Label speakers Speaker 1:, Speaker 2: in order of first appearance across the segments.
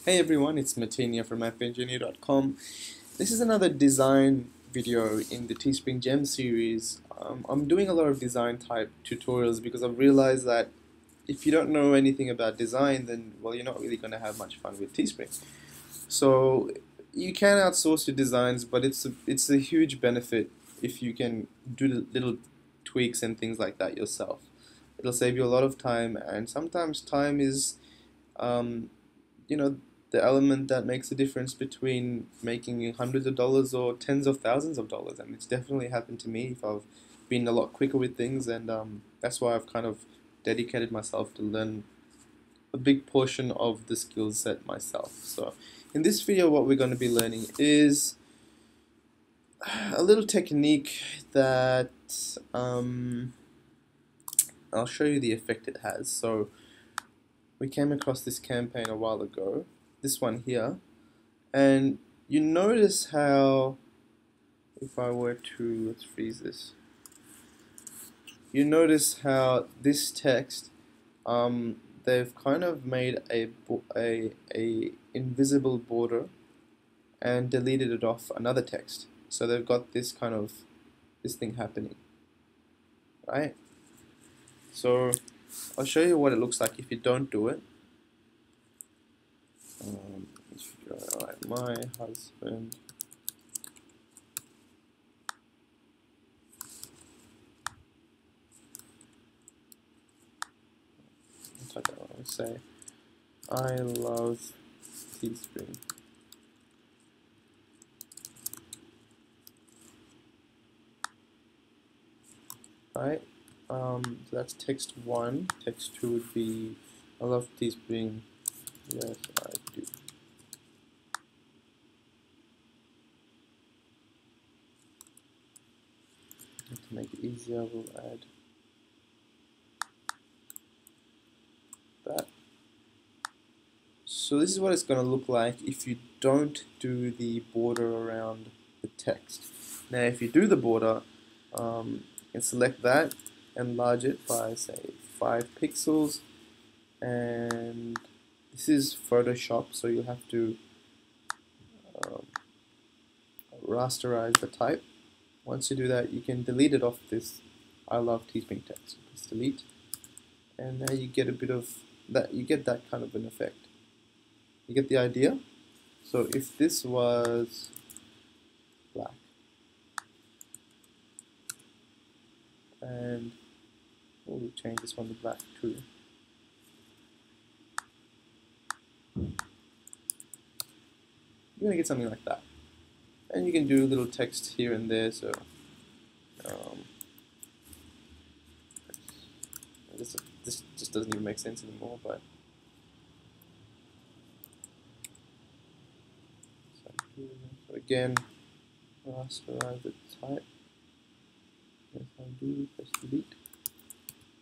Speaker 1: Hey everyone, it's Martin here from appengineer.com. This is another design video in the Teespring Gem series. I'm doing a lot of design type tutorials because I've realized that if you don't know anything about design, then well, you're not really going to have much fun with Teespring. So you can outsource your designs, but it's a huge benefit if you can do the little tweaks and things like that yourself. It'll save you a lot of time, and sometimes time is um, you know, the element that makes a difference between making hundreds of dollars or tens of thousands of dollars. And it's definitely happened to me if I've been a lot quicker with things, and that's why I've kind of dedicated myself to learn a big portion of the skill set myself. So in this video, what we're going to be learning is a little technique that I'll show you the effect it has. So we came across this campaign a while ago, this one here, and you notice how, if I were to, let's freeze this, you notice how this text, they've kind of made a invisible border and deleted it off another text. So they've got this kind of, this thing happening, right? So I'll show you what it looks like if you don't do it. Alright, my husband I'll say, I love Teespring. Right? So that's text 1. Text 2 would be, I love Teespring. Yes, I do. To make it easier, we'll add that. So this is what it's going to look like if you don't do the border around the text. Now if you do the border, you can select that, enlarge it by say 5 pixels, and this is Photoshop, so you have to rasterize the type. Once you do that, you can delete it off this I love Teespring text. Press delete, and now you get a bit of that. You get that kind of an effect. You get the idea? So if this was black, and we'll change this one to black too. You're gonna get something like that, and you can do little text here and there. So this just doesn't even make sense anymore, but so again, rasterize the type. Yes, I do. Press delete.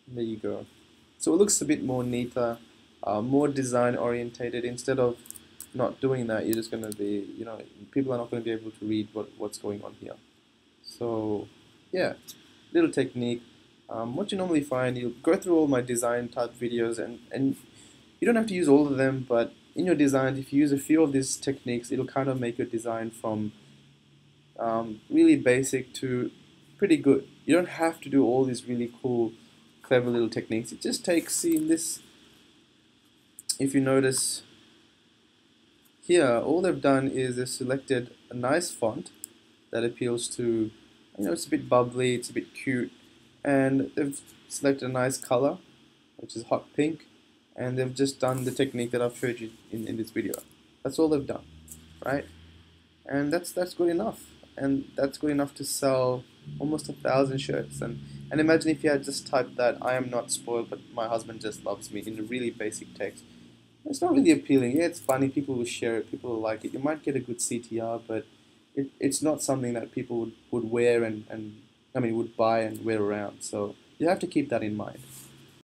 Speaker 1: And there you go. So it looks a bit more neater, more design orientated. Instead of not doing that, you're just going to be, people are not going to be able to read what's going on here. So yeah, little technique. What you normally find, you'll go through all my design type videos, and you don't have to use all of them, but in your designs, if you use a few of these techniques, it'll kind of make your design from really basic to pretty good. You don't have to do all these really cool, clever little techniques. It just takes, see this, if you notice here, all they've done is they've selected a nice font that appeals to, it's a bit bubbly, it's a bit cute, and they've selected a nice color, which is hot pink, and they've just done the technique that I've showed you in this video. That's all they've done, right? And that's good enough, and that's good enough to sell almost 1,000 shirts. And imagine if you had just typed that, I am not spoiled, but my husband just loves me, in a really basic text. It's not really appealing. Yeah, it's funny, people will share it, people will like it. You might get a good CTR, but it's not something that people would wear and would buy and wear around. So you have to keep that in mind.